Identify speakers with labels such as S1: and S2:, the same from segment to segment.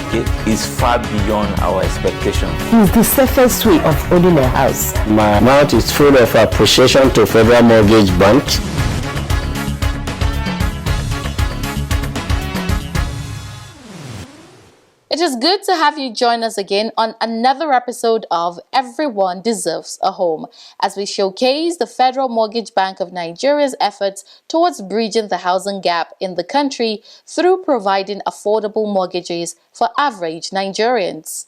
S1: okay, is far beyond our expectation.
S2: It's the safest way of owning a house.
S3: My mouth is full of appreciation to Federal Mortgage Bank.
S4: It is good to have you join us again on another episode of Everyone Deserves a Home, as we showcase the Federal Mortgage Bank of Nigeria's efforts towards bridging the housing gap in the country through providing affordable mortgages for average Nigerians.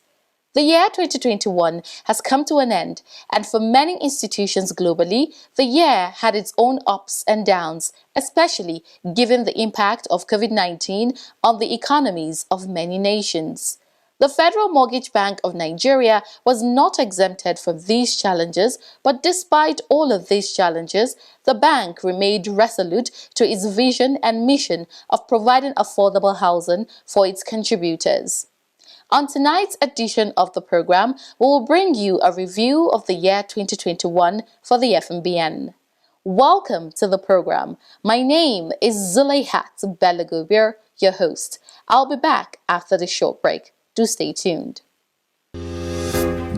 S4: The year 2021 has come to an end, and for many institutions globally, the year had its own ups and downs, especially given the impact of COVID-19 on the economies of many nations. The Federal Mortgage Bank of Nigeria was not exempted from these challenges, but despite all of these challenges, the bank remained resolute to its vision and mission of providing affordable housing for its contributors. On tonight's edition of the program, we will bring you a review of the year 2021 for the FMBN. Welcome to the program. My name is Zuleyhat Belagobir, your host. I'll be back after this short break. Do stay tuned.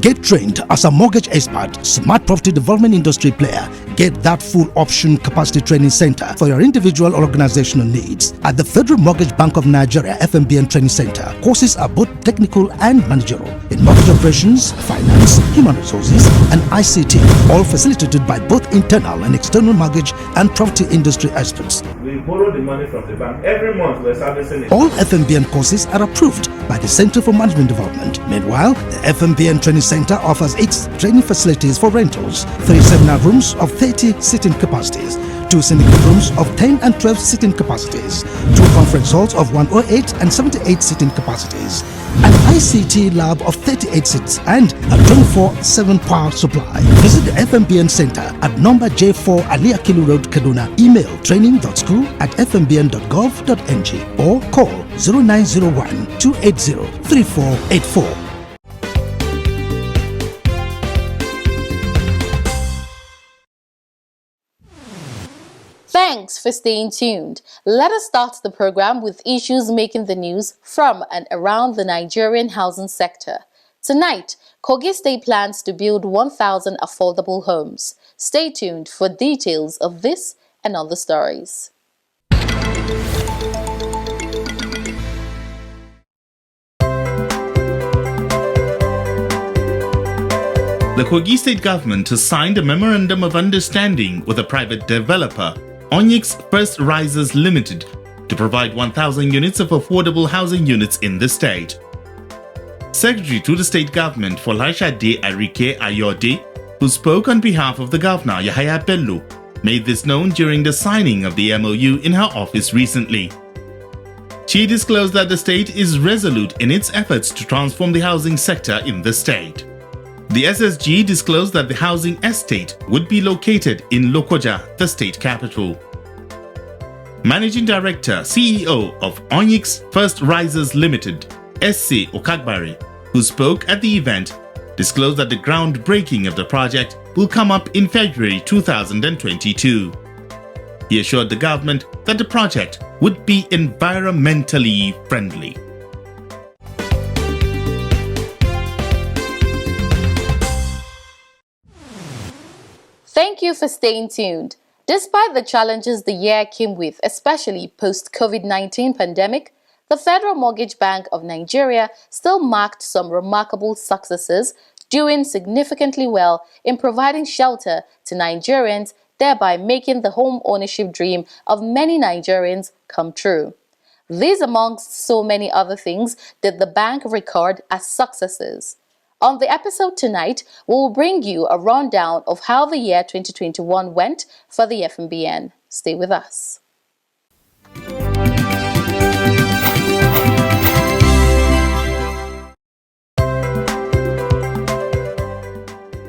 S5: Get trained as a mortgage expert, smart property development industry player. Get that full option capacity training center for your individual or organizational needs. At the Federal Mortgage Bank of Nigeria FMBN Training Center, courses are both technical and managerial in mortgage operations, finance, human resources, and ICT, all facilitated by both internal and external mortgage and property industry experts.
S6: We borrow the money from the bank. Every month we're servicing it.
S5: All FMBN courses are approved by the Center for Management Development. Meanwhile, the FMBN Training Center offers 8 training facilities for rentals, 3 seminar rooms of 30 sitting capacities, 2 syndicate rooms of 10 and 12 sitting capacities, 2 conference halls of 108 and 78 sitting capacities, an ICT lab of 38 seats, and a 24/7 power supply. Visit the FMBN Center at number J4 Ali Akilu Road, Kaduna. Email training.school@fmbn.gov.ng or call 0901 280 3484.
S4: Thanks for staying tuned. Let us start the program with issues making the news from and around the Nigerian housing sector. Tonight, Kogi State plans to build 1,000 affordable homes. Stay tuned for details of this and other stories.
S7: The Kogi State government has signed a memorandum of understanding with a private developer, Onyx First Risers Limited, to provide 1,000 units of affordable housing units in the state. Secretary to the state government Folashade Arike Ayode, who spoke on behalf of the governor Yahaya Bello, made this known during the signing of the MOU in her office recently. She disclosed that the state is resolute in its efforts to transform the housing sector in the state. The SSG disclosed that the housing estate would be located in Lokoja, the state capital. Managing Director, CEO of Onyx First Risers Limited, SC Okagbare, who spoke at the event, disclosed that the groundbreaking of the project will come up in February 2022. He assured the government that the project would be environmentally friendly.
S4: Thank you for staying tuned. Despite the challenges the year came with, especially post-COVID-19 pandemic, the Federal Mortgage Bank of Nigeria still marked some remarkable successes, doing significantly well in providing shelter to Nigerians, thereby making the home ownership dream of many Nigerians come true. These, amongst so many other things, did the bank record as successes. On the episode tonight, we will bring you a rundown of how the year 2021 went for the FMBN. Stay with us.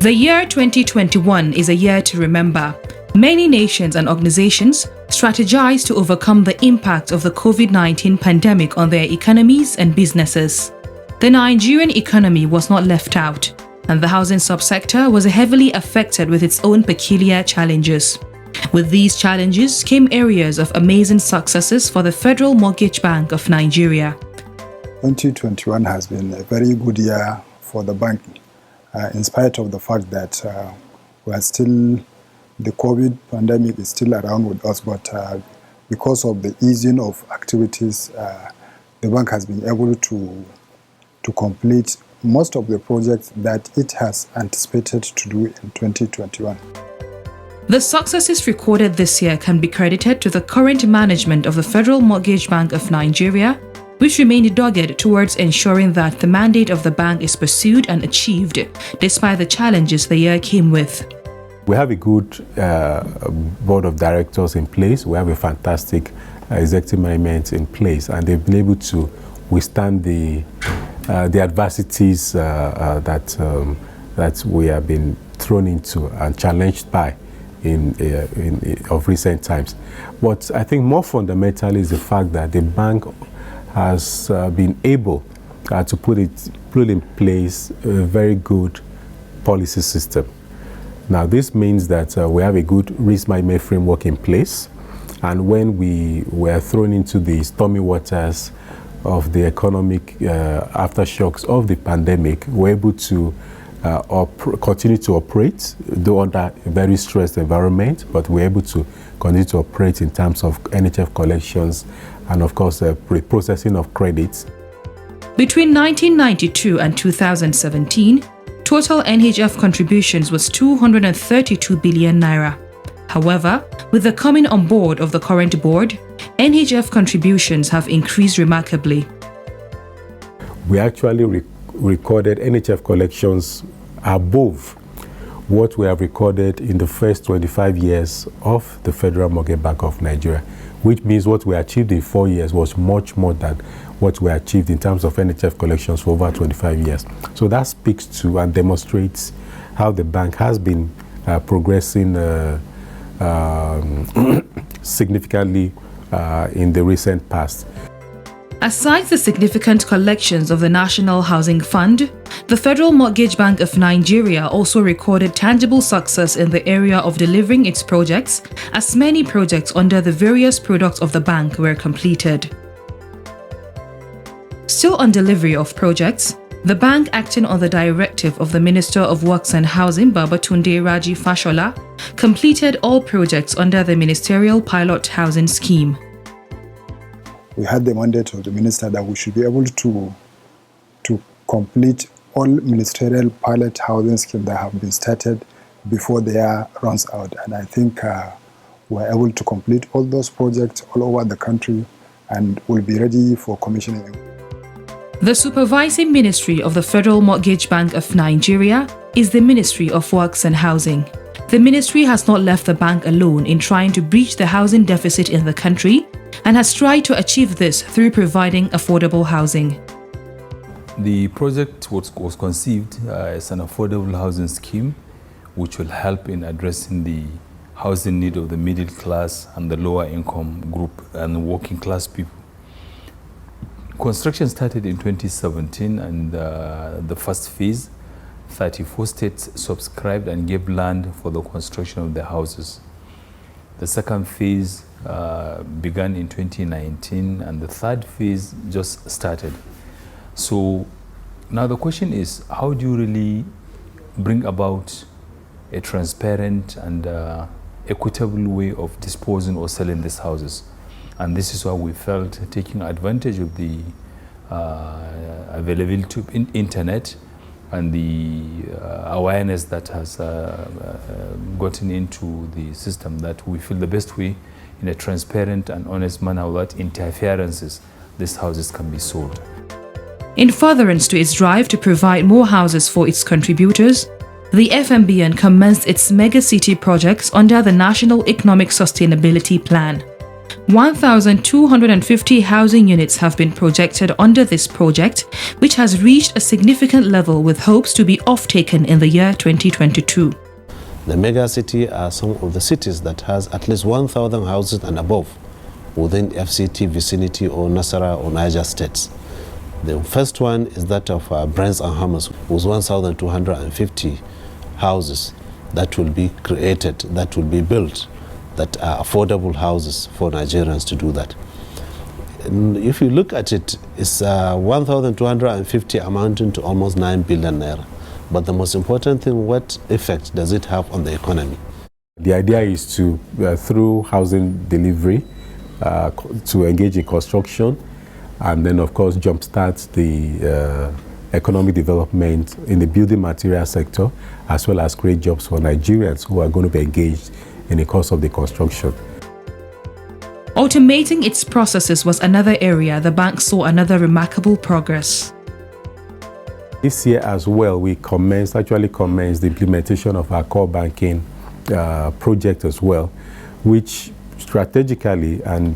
S8: The year 2021 is a year to remember. Many nations and organizations strategized to overcome the impact of the COVID-19 pandemic on their economies and businesses. The Nigerian economy was not left out, and the housing subsector was heavily affected with its own peculiar challenges. With these challenges came areas of amazing successes for the Federal Mortgage Bank of Nigeria.
S9: 2021 has been a very good year for the bank, in spite of the fact that the COVID pandemic is still around with us, but because of the easing of activities, the bank has been able to complete most of the projects that it has anticipated to do in 2021.
S8: The successes recorded this year can be credited to the current management of the Federal Mortgage Bank of Nigeria, which remained dogged towards ensuring that the mandate of the bank is pursued and achieved, despite the challenges the year came with.
S10: We have a good board of directors in place. We have a fantastic executive management in place, and they've been able to withstand the adversities that we have been thrown into and challenged by of recent times. But I think more fundamentally is the fact that the bank has been able to put in place a very good policy system. Now, this means that we have a good risk management framework in place, and when we were thrown into the stormy waters of the economic aftershocks of the pandemic, we're able to continue to operate, though under a very stressed environment, but we're able to continue to operate in terms of NHF collections and, of course, processing of credits.
S8: Between 1992 and 2017, total NHF contributions was 232 billion naira. However, with the coming on board of the current board, NHF contributions have increased remarkably.
S10: We actually recorded NHF collections above what we have recorded in the first 25 years of the Federal Mortgage Bank of Nigeria, which means what we achieved in 4 years was much more than what we achieved in terms of NHF collections for over 25 years. So that speaks to and demonstrates how the bank has been progressing significantly in the recent past.
S8: Aside the significant collections of the National Housing Fund, the Federal Mortgage Bank of Nigeria also recorded tangible success in the area of delivering its projects, as many projects under the various products of the bank were completed. Still on delivery of projects, the bank, acting on the directive of the Minister of Works and Housing, Babatunde Raji Fashola, completed all projects under the Ministerial Pilot Housing Scheme.
S9: We had the mandate of the minister that we should be able to complete all ministerial pilot housing schemes that have been started before the year runs out. And I think we're able to complete all those projects all over the country and will be ready for commissioning.
S8: The supervising ministry of the Federal Mortgage Bank of Nigeria is the Ministry of Works and Housing. The ministry has not left the bank alone in trying to breach the housing deficit in the country and has tried to achieve this through providing affordable housing.
S11: The project was conceived as an affordable housing scheme which will help in addressing the housing need of the middle class and the lower income group and working class people. Construction started in 2017 and the first phase, 34 states subscribed and gave land for the construction of the houses. The second phase began in 2019 and the third phase just started. So now the question is, how do you really bring about a transparent and equitable way of disposing or selling these houses? And this is why we felt, taking advantage of the availability of internet and the awareness that has gotten into the system, that we feel the best way, in a transparent and honest manner, without interferences, these houses can be sold.
S8: In furtherance to its drive to provide more houses for its contributors, the FMBN commenced its mega-city projects under the National Economic Sustainability Plan. 1,250 housing units have been projected under this project, which has reached a significant level with hopes to be off-taken in the year 2022.
S12: The mega-city are some of the cities that has at least 1,000 houses and above within FCT vicinity or Nasara or Niger states. The first one is that of Brands and Hammers, with 1,250 houses that will be created, that will be built, that are affordable houses for Nigerians to do that. if you look at it, it's 1,250 amounting to almost 9 billion naira. But the most important thing, what effect does it have on the economy?
S10: The idea is to, through housing delivery, to engage in construction, and then of course jumpstart the economic development in the building material sector, as well as create jobs for Nigerians who are going to be engaged in the course of the construction.
S8: Automating its processes was another area the bank saw another remarkable progress.
S10: This year as well, we actually commenced the implementation of our core banking project as well, which strategically and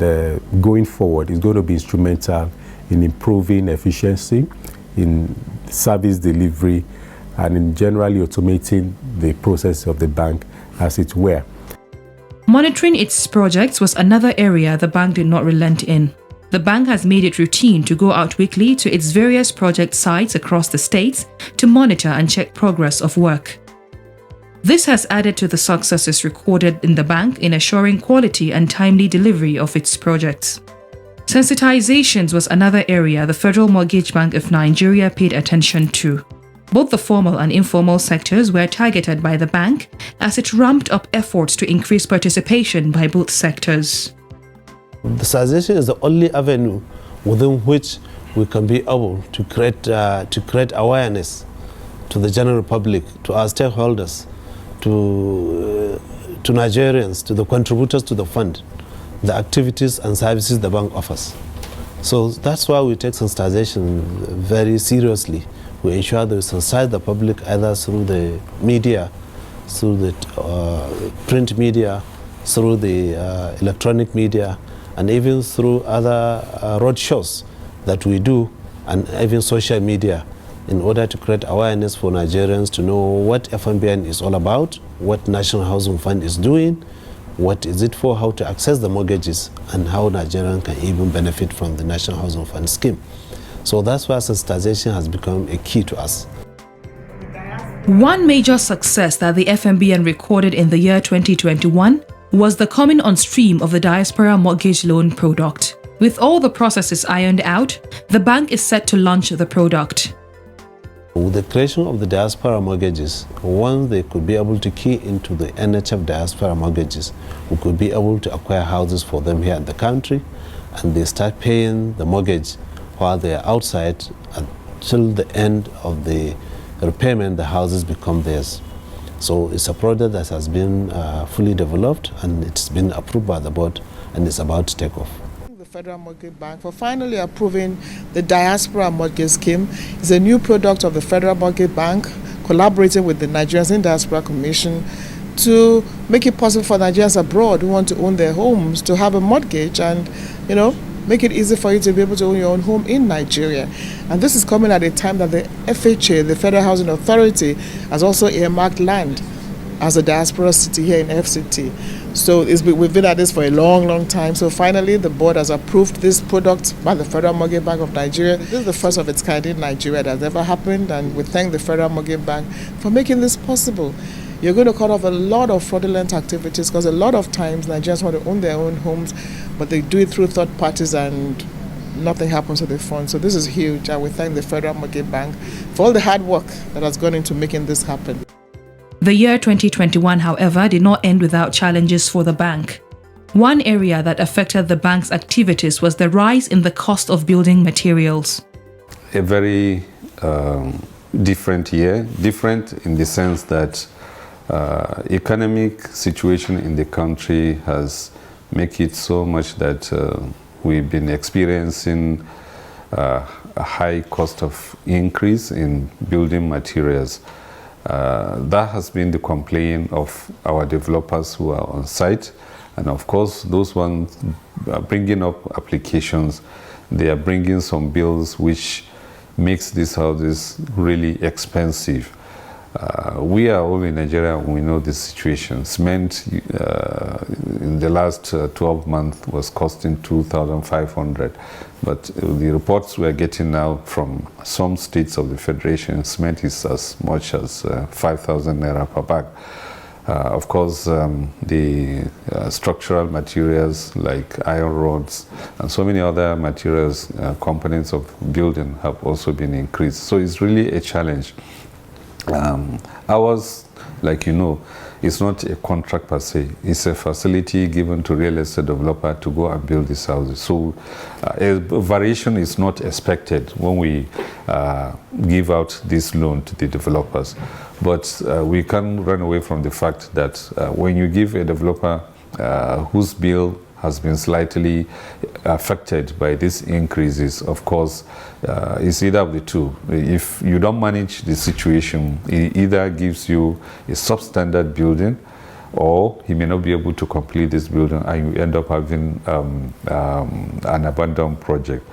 S10: going forward is going to be instrumental in improving efficiency, in service delivery, and in generally automating the process of the bank as it were.
S8: Monitoring its projects was another area the bank did not relent in. The bank has made it routine to go out weekly to its various project sites across the states to monitor and check progress of work. This has added to the successes recorded in the bank in assuring quality and timely delivery of its projects. Sensitizations was another area the Federal Mortgage Bank of Nigeria paid attention to. Both the formal and informal sectors were targeted by the bank as it ramped up efforts to increase participation by both sectors.
S12: The sensitization is the only avenue within which we can be able to create awareness to the general public, to our stakeholders, to Nigerians, to the contributors to the fund, the activities and services the bank offers. So that's why we take sensitization very seriously. We ensure that we sensitize the public either through the media, through the print media, through the electronic media, and even through other road shows that we do, and even social media, in order to create awareness for Nigerians to know what FMBN is all about, what National Housing Fund is doing, what is it for, how to access the mortgages, and how Nigerians can even benefit from the National Housing Fund scheme. So that's why sensitization has become a key to us.
S8: One major success that the FMBN recorded in the year 2021 was the coming on stream of the Diaspora mortgage loan product. With all the processes ironed out, the bank is set to launch the product.
S12: With the creation of the Diaspora mortgages, once they could be able to key into the NHF Diaspora mortgages, we could be able to acquire houses for them here in the country, and they start paying the mortgage while they are outside until the end of the repayment, the houses become theirs. So it's a project that has been fully developed, and it's been approved by the board, and it's about to take off.
S13: The Federal Mortgage Bank for finally approving the Diaspora mortgage scheme. It's a new product of the Federal Mortgage Bank, collaborating with the Nigerians in Diaspora Commission to make it possible for Nigerians abroad who want to own their homes to have a mortgage and, make it easy for you to be able to own your own home in Nigeria. And this is coming at a time that the FHA, the Federal Housing Authority, has also earmarked land as a diaspora city here in FCT. So we've been at this for a long, long time. So finally, the board has approved this product by the Federal Mortgage Bank of Nigeria. This is the first of its kind in Nigeria that has ever happened, and we thank the Federal Mortgage Bank for making this possible. You're going to cut off a lot of fraudulent activities, because a lot of times Nigerians want to own their own homes, but they do it through third parties and nothing happens to the fund. So this is huge, and we thank the Federal Mortgage Bank for all the hard work that has gone into making this happen.
S8: The year 2021, however, did not end without challenges for the bank. One area that affected the bank's activities was the rise in the cost of building materials.
S14: A very different year, different in the sense that economic situation in the country has made it so much that we've been experiencing a high cost of increase in building materials. That has been the complaint of our developers who are on site, and of course those ones are bringing up applications. They are bringing some bills which makes these houses really expensive. We are all in Nigeria, and we know this situation. Cement in the last 12 months was costing 2,500, but the reports we are getting now from some states of the Federation, cement is as much as 5,000 naira per bag. Of course, the structural materials like iron rods and so many other materials, components of building have also been increased. So it's really a challenge. Ours, like you know, it's not a contract per se. It's a facility given to real estate developer to go and build these houses. So a variation is not expected when we give out this loan to the developers. But we can't run away from the fact that when you give a developer whose bill has been slightly affected by these increases, of course, it's either of the two. If you don't manage the situation, it either gives you a substandard building, or he may not be able to complete this building and you end up having an abandoned project.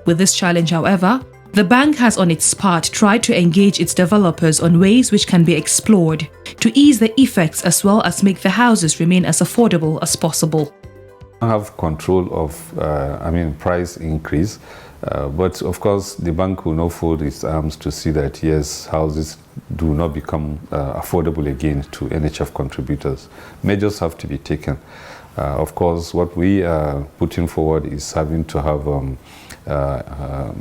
S8: With this challenge, however, the bank has on its part tried to engage its developers on ways which can be explored to ease the effects as well as make the houses remain as affordable as possible.
S14: Have control of, price increase, but of course the bank will not fold its arms to see that yes, houses do not become affordable again to NHF contributors. Measures have to be taken. Of course, what we are putting forward is having to have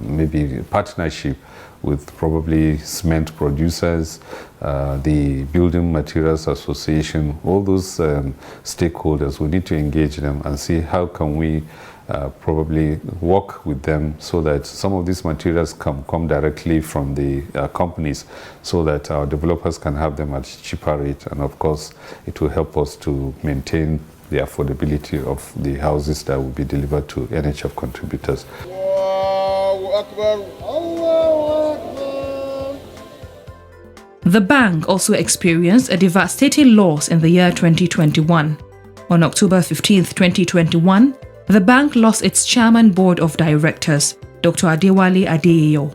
S14: maybe partnership with probably cement producers, the Building Materials Association, all those stakeholders. We need to engage them and see how can we probably work with them so that some of these materials can come directly from the companies so that our developers can have them at a cheaper rate. And of course, it will help us to maintain the affordability of the houses that will be delivered to NHF contributors.
S8: The bank also experienced a devastating loss in the year 2021. On October 15, 2021, the bank lost its chairman board of directors, Dr. Adewale Adeyeyo.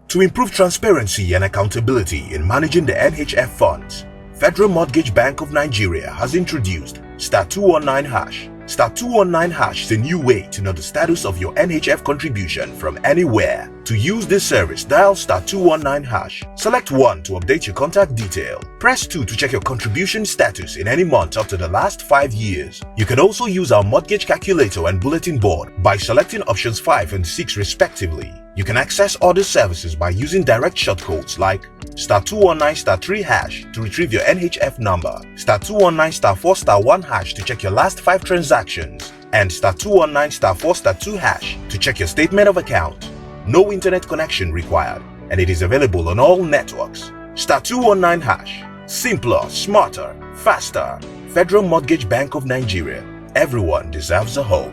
S15: To improve transparency and accountability in managing the NHF funds, Federal Mortgage Bank of Nigeria has introduced *219#. *219# is a new way to know the status of your NHF contribution from anywhere. To use this service, dial *219#. Select 1 to update your contact detail. Press 2 to check your contribution status in any month up to the last 5 years. You can also use our mortgage calculator and bulletin board by selecting options 5 and 6 respectively. You can access other services by using direct shortcodes like *219*3# to retrieve your NHF number, *219*4*1# to check your last 5 transactions, and *219*4*2# to check your statement of account. No internet connection required, and it is available on all networks. *219#. Simpler, smarter, faster. Federal Mortgage Bank of Nigeria. Everyone deserves a home.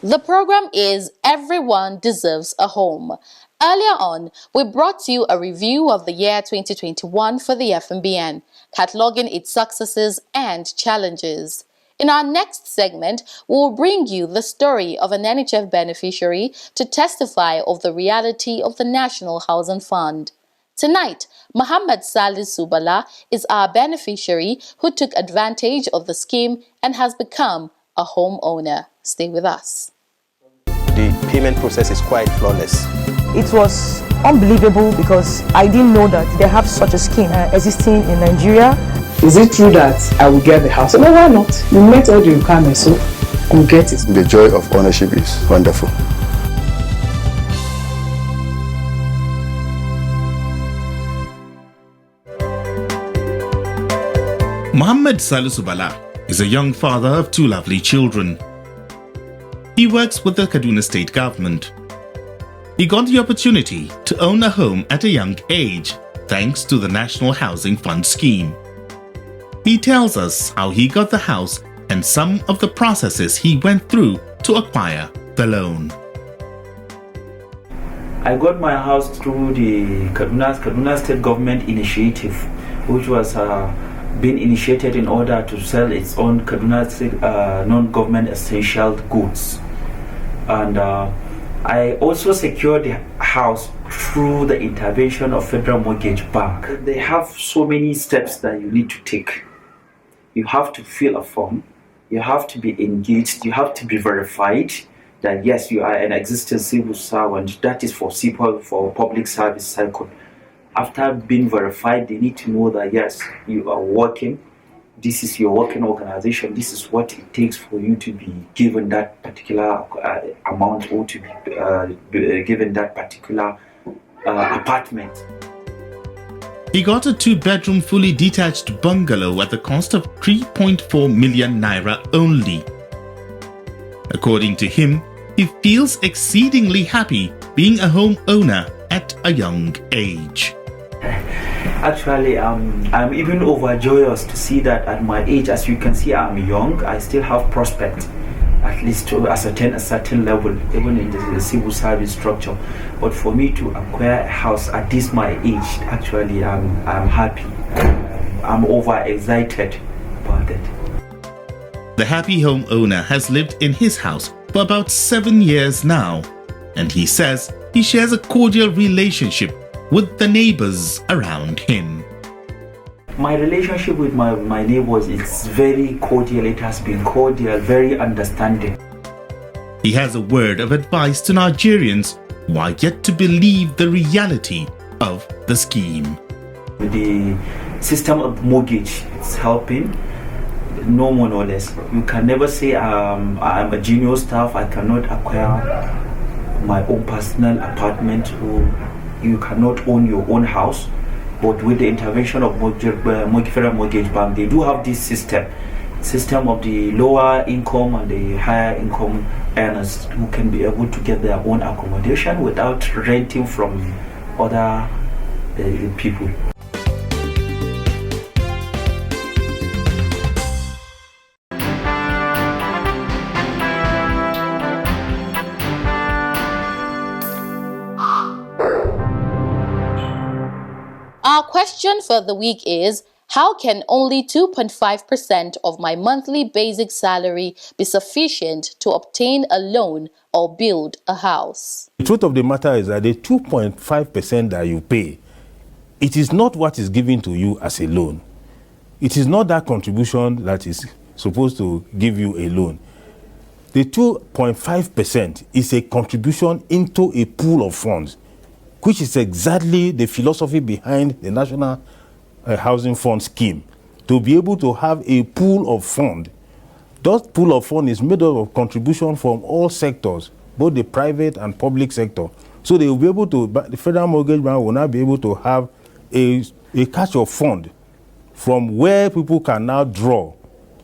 S4: The program is Everyone Deserves a Home. Earlier on, we brought you a review of the year 2021 for the FMBN, cataloging its successes and challenges. In our next segment, we will bring you the story of an NHF beneficiary to testify of the reality of the National Housing Fund. Tonight, Muhammad Salisu Bala is our beneficiary who took advantage of the scheme and has become a homeowner. Stay with us.
S16: The payment process is quite flawless.
S2: It was unbelievable because I didn't know that they have such a scheme existing in Nigeria.
S17: Is it true that I will get the house? No, why not? You met all the requirements, so you'll get it.
S18: The joy of ownership is wonderful.
S7: Muhammad Salisu Bala is a young father of 2 lovely children. He works with the Kaduna State government. He got the opportunity to own a home at a young age thanks to the National Housing Fund scheme. He tells us how he got the house and some of the processes he went through to acquire the loan.
S19: I got my house through the Kaduna State government initiative, which was being initiated in order to sell its own Kaduna State non-government essential goods. And I also secured the house through the intervention of Federal Mortgage Bank. They have so many steps that you need to take you have to fill a form, you have to be engaged, you have to be verified that yes, you are an existing civil servant. That is for public service cycle. After being verified, they need to know that yes, you are working. This is your working organization. This is what it takes for you to be given that particular amount, or to be given that particular apartment.
S7: He got a 2-bedroom fully detached bungalow at the cost of 3.4 million naira only. According to him, he feels exceedingly happy being a homeowner at a young age.
S19: Actually, I'm even overjoyous to see that at my age, as you can see, I'm young. I still have prospects, at least to ascertain a certain level, even in the civil service structure. But for me to acquire a house at this my age, actually, I'm happy. I'm overexcited about it.
S7: The happy homeowner has lived in his house for about 7 years now, and he says he shares a cordial relationship with the neighbors around him.
S19: My relationship with my neighbors is very cordial. It has been cordial, very understanding.
S7: He has a word of advice to Nigerians who are yet to believe the reality of the scheme.
S19: The system of mortgage is helping, no more no less. You can never say I'm a junior staff, I cannot acquire my own personal apartment, or you cannot own your own house. But with the intervention of Federal Mortgage Bank, they do have this system of the lower income and the higher income earners who can be able to get their own accommodation without renting from other people.
S4: Our question for the week is, how can only 2.5% of my monthly basic salary be sufficient to obtain a loan or build a house?
S20: The truth of the matter is that the 2.5% that you pay, it is not what is given to you as a loan. It is not that contribution that is supposed to give you a loan. The 2.5% is a contribution into a pool of funds, which is exactly the philosophy behind the National Housing Fund scheme, to be able to have a pool of fund. That pool of fund is made up of contribution from all sectors, both the private and public sector. So they will be able to, the Federal Mortgage Bank will now be able to have a catch of fund from where people can now draw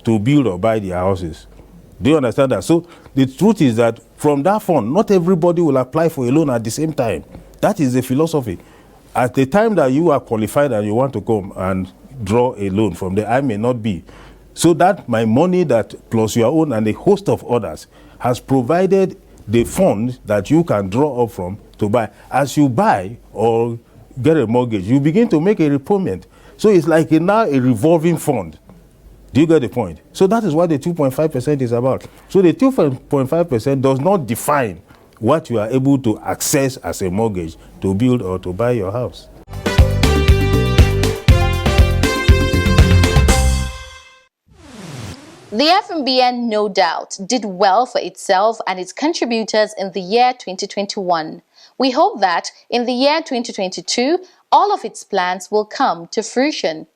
S20: to build or buy their houses. Do you understand that? So the truth is that from that fund, not everybody will apply for a loan at the same time. That is the philosophy. At the time that you are qualified and you want to come and draw a loan from there, I may not be. So that my money, that plus your own and a host of others, has provided the fund that you can draw up from to buy. As you buy or get a mortgage, you begin to make a repayment. So it's like now a revolving fund. Do you get the point? So that is what the 2.5% is about. So the 2.5% does not define what you are able to access as a mortgage to build or to buy your house.
S4: The FMBN, no doubt, did well for itself and its contributors in the year 2021. We hope that in the year 2022, all of its plans will come to fruition.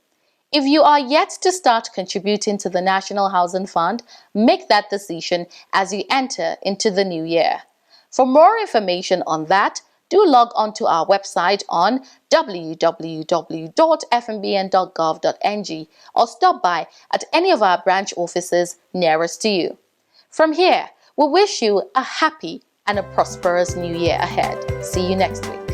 S4: If you are yet to start contributing to the National Housing Fund, make that decision as you enter into the new year. For more information on that, do log on to our website on www.fmbn.gov.ng or stop by at any of our branch offices nearest to you. From here, we wish you a happy and a prosperous new year ahead. See you next week.